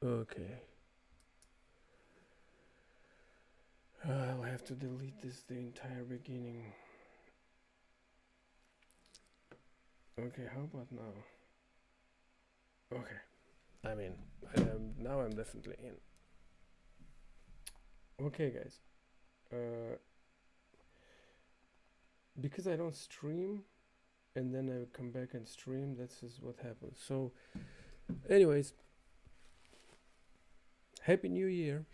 Okay. I'll have to delete this, the entire beginning. Okay, how about now? Okay. I mean, now I'm definitely in. Okay, guys. Uh, because I don't stream and then I come back and stream, that's just what happens. So, anyways, Happy New Year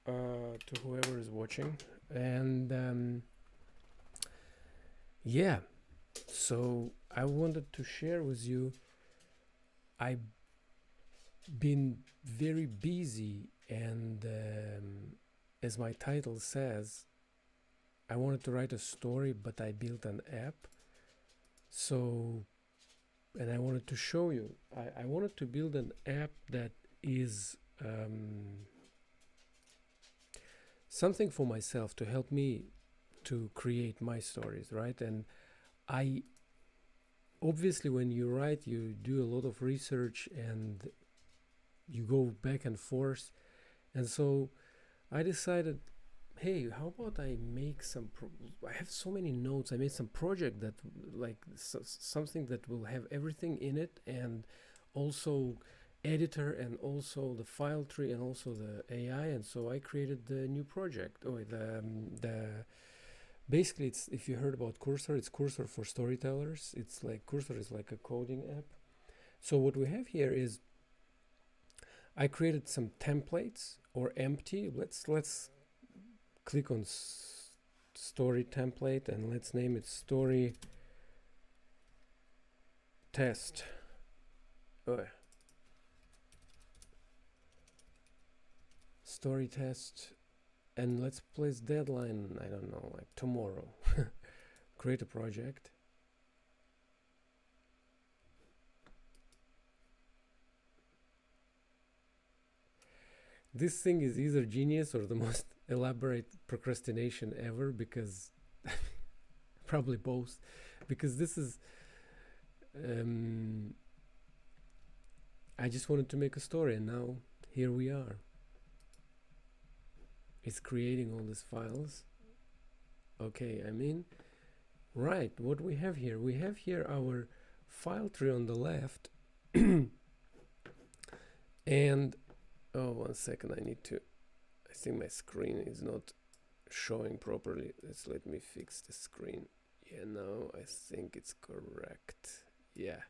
to whoever is watching. And yeah, so I wanted to share with you. I've been very busy, and as my title says, I wanted to write a story, but I built an app. So, and I wanted to show you, I wanted to build an app that is something for myself to help me to create my stories, right? And I obviously, when you write, you do a lot of research and you go back and forth. And so I decided, hey, how about I make some I have so many notes. I made some project that like something that will have everything in it, and also editor, and also the file tree, and also the AI. And so I created the new project. Oh, the basically, it's, if you heard about Cursor, it's Cursor for Storytellers. It's like Cursor is like a coding app. So what we have here is I created some templates, or empty. Let's click on story template, and let's name it story test. Story test, and let's place deadline, I don't know, like tomorrow. Create a project. This thing is either genius or the most elaborate procrastination ever, because probably both, because this is I just wanted to make a story, and now here we are. It's creating all these files. Okay, I mean, right, what we have here our file tree on the left. And oh, 1 second, I think my screen is not showing properly. Let me fix the screen. Yeah, now I think it's correct. Yeah,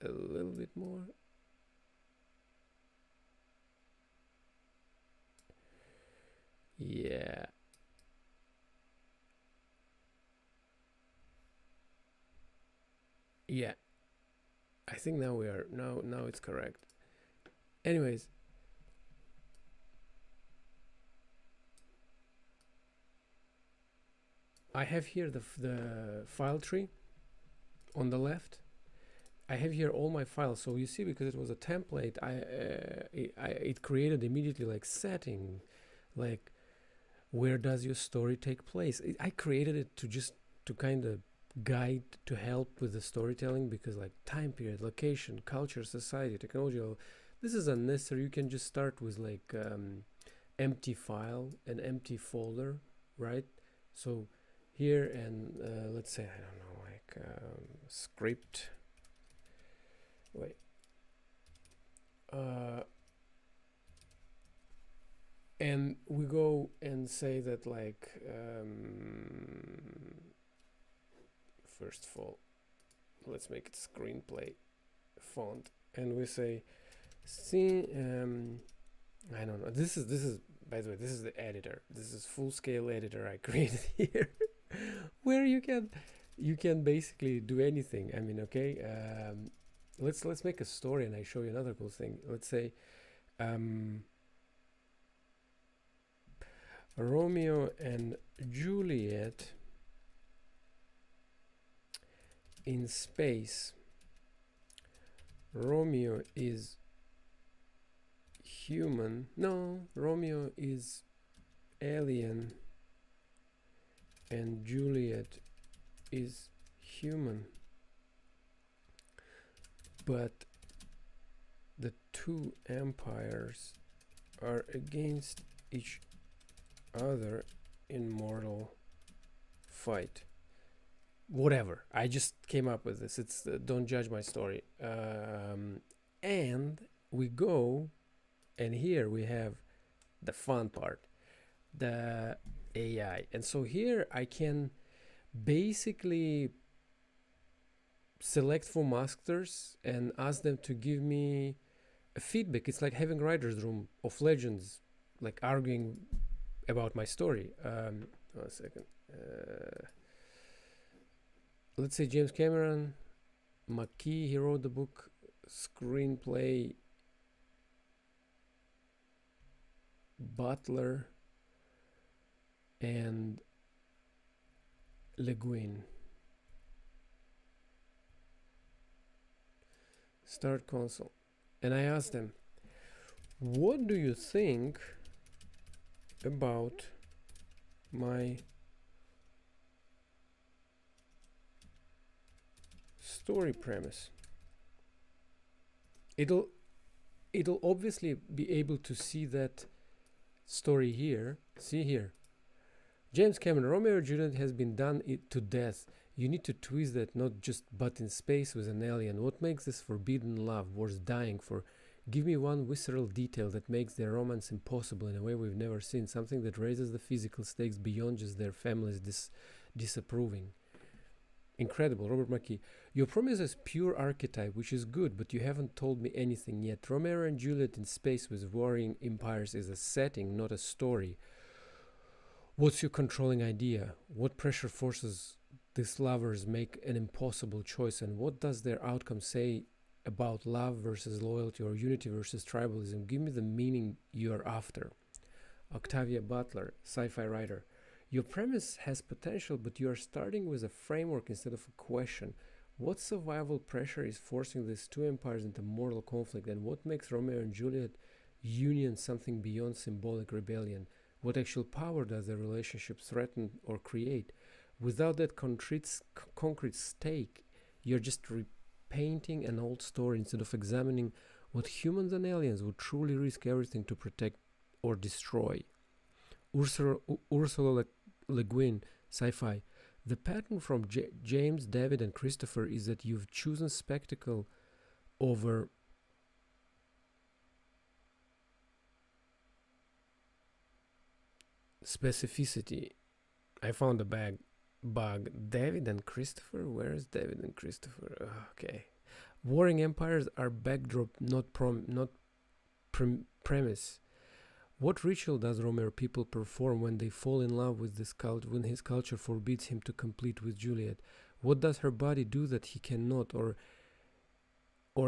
a little bit more. Yeah. Yeah. I think now we are now it's correct. Anyways, I have here the file tree on the left. I have here all my files. So you see, because it was a template, it created immediately like setting, like where does your story take place. I created it to kind of guide, to help with the storytelling, because like time period, location, culture, society, technology, this is unnecessary. You can just start with like empty file, an empty folder, right? So here, and let's say, I don't know, like script. Wait. And we go and say that, like, first of all, let's make it screenplay font, and we say, see, I don't know. This is by the way, this is the editor. This is full scale editor I created here, where you can basically do anything. I mean, okay. Let's make a story, and I show you another cool thing. Let's say Romeo and Juliet in space. Romeo is human. No, Romeo is alien, and Juliet is human. But the two empires are against each other in mortal fight. Whatever, I just came up with this. It's don't judge my story. And we go, and here we have the fun part, the AI. And so here I can basically select for masters and ask them to give me a feedback. It's like having writer's room of legends, like arguing about my story. 1 second. Let's say James Cameron, McKee, he wrote the book, screenplay, Butler, and Le Guin. Start console. And I asked them, what do you think about my story premise? It'll obviously be able to see that story here. See here. James Cameron, Romeo and Juliet has been done to death. You need to twist that, not just but in space with an alien. What makes this forbidden love worth dying for? Give me one visceral detail that makes their romance impossible in a way we've never seen. Something that raises the physical stakes beyond just their families disapproving. Incredible, Robert McKee. Your promise is pure archetype, which is good, but you haven't told me anything yet. Romeo and Juliet in space with warring empires is a setting, not a story. What's your controlling idea? What pressure forces these lovers make an impossible choice, and what does their outcome say about love versus loyalty or unity versus tribalism? Give me the meaning you're after. Octavia Butler, sci-fi writer. Your premise has potential, but you are starting with a framework instead of a question. What survival pressure is forcing these two empires into mortal conflict, and what makes Romeo and Juliet union something beyond symbolic rebellion? What actual power does the relationship threaten or create? Without that concrete stake, you're just repainting an old story instead of examining what humans and aliens would truly risk everything to protect or destroy. Ursula Le Guin, sci-fi. The pattern from James, David, and Christopher is that you've chosen spectacle over specificity. I found a bug. David and Christopher? Where is David and Christopher? Okay. Warring empires are backdrop, not premise. What ritual does Romeo people perform when they fall in love with this cult, when his culture forbids him to complete with Juliet? What does her body do that he cannot, or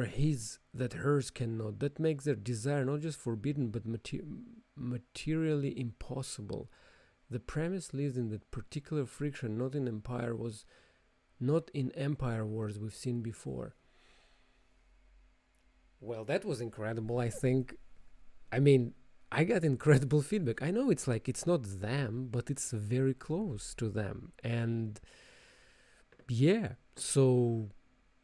his that hers cannot? That makes their desire not just forbidden, but materially impossible. The premise lives in that particular friction, not in empire wars we've seen before. Well, that was incredible, I think. I mean, I got incredible feedback. I know it's like, it's not them, but it's very close to them. And yeah, so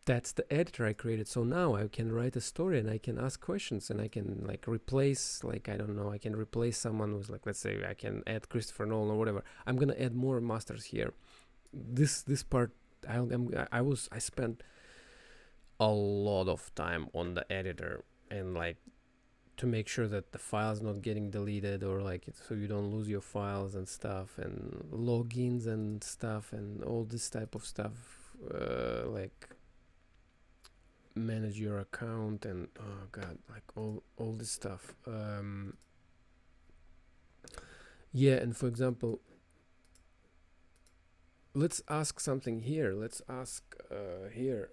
that's the editor I created. So now I can write a story and I can ask questions and I can like replace, like, I don't know, I can replace someone who's like, let's say I can add Christopher Nolan or whatever. I'm going to add more masters here. This part, I spent a lot of time on the editor and like to make sure that the file's not getting deleted or like so you don't lose your files and stuff and logins and stuff and all this type of stuff, like manage your account and oh god, like all this stuff. Yeah, and for example, let's ask something here. Let's ask here.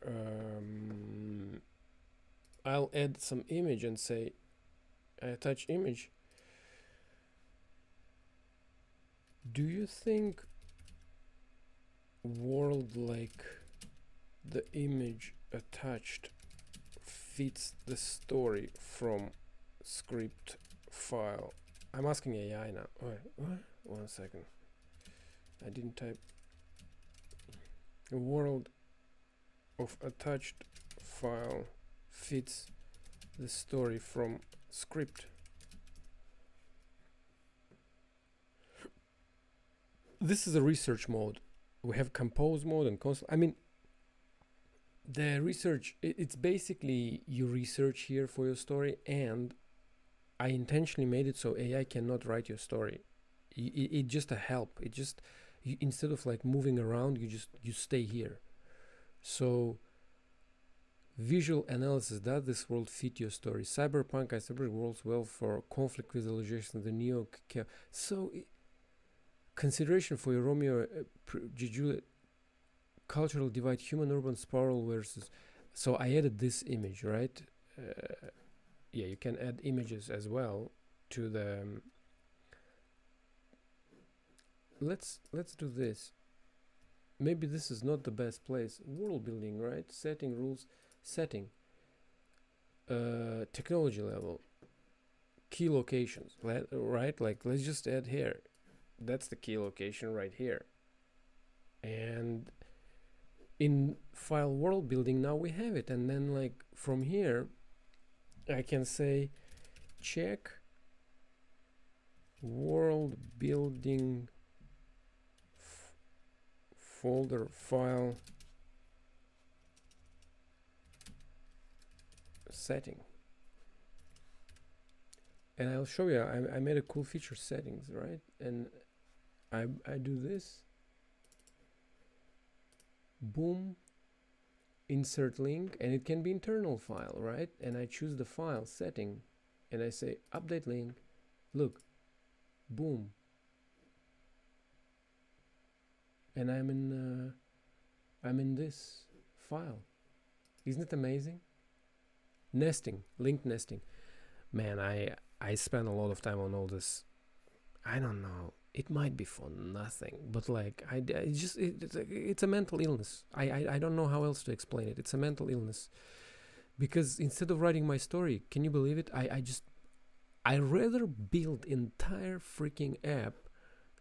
I'll add some image and say I attach image. Do you think world like the image attached fits the story from script file? I'm asking AI now. Wait, what? 1 second. I didn't type. A world of attached file fits the story from script. This is a research mode. We have compose mode and console. I mean, the research, it's basically you research here for your story, and I intentionally made it so AI cannot write your story. It's just a help. It just, instead of like moving around, you stay here. So visual analysis, does this world fit your story? Cyberpunk, I separate worlds well for conflict visualization, the neo. So consideration for your Romeo Juliet, cultural divide, human urban spiral versus. So I added this image, right? Yeah, you can add images as well to the. Let's do this. Maybe this is not the best place. World building, right? Setting rules, setting. Technology level. Key locations, right? Like let's just add here. That's the key location right here. And in file world building, now we have it. And then like from here, I can say check world building folder file setting. And I'll show you, I made a cool feature settings, right? And I do this. Boom. Insert link, and it can be internal file, right? And I choose the file setting and I say update link. Look, boom. And I'm in this file. Isn't it amazing? Nesting, link nesting. Man, I spend a lot of time on all this. I don't know. It might be for nothing, but like it's a mental illness. I don't know how else to explain it. It's a mental illness, because instead of writing my story, can you believe it? I rather build entire freaking app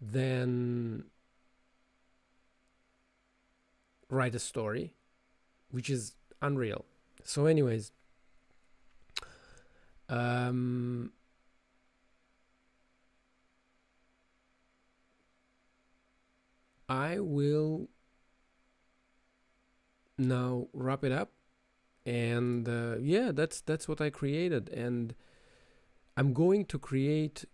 than write a story, which is unreal. So anyways, I will now wrap it up, and yeah, that's what I created, and I'm going to create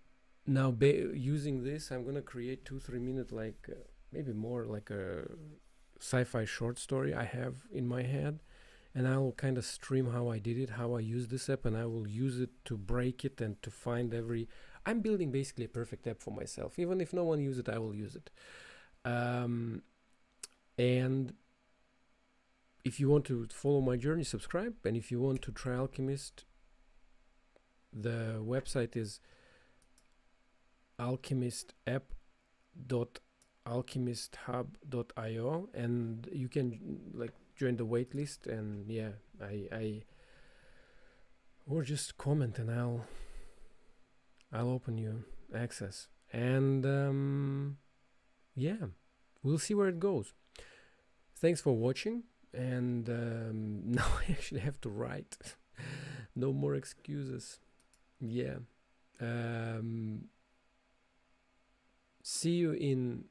now using this. I'm gonna create 2-3 minute, like maybe more, like a sci-fi short story I have in my head, and I'll kind of stream how I did it, how I use this app, and I will use it to break it and to find I'm building basically a perfect app for myself. Even if no one uses it, I will use it. And if you want to follow my journey, subscribe. And if you want to try Alchemist, the website is alchemisthub.io, and you can like join the waitlist. And yeah, I or just comment and I'll open you access. And yeah, we'll see where it goes. Thanks for watching, and now I actually have to write. No more excuses. Yeah. See you in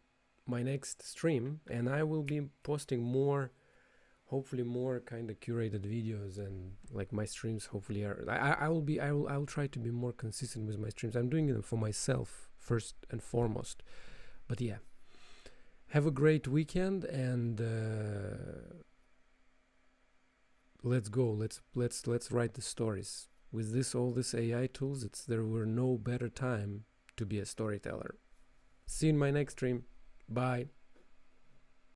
my next stream, and I will be posting more, hopefully more kind of curated videos, and like my streams hopefully are. I'll try to be more consistent with my streams. I'm doing them for myself first and foremost. But yeah. Have a great weekend, and let's go. Let's write the stories. With all this AI tools, there were no better time to be a storyteller. See you in my next stream. Bye.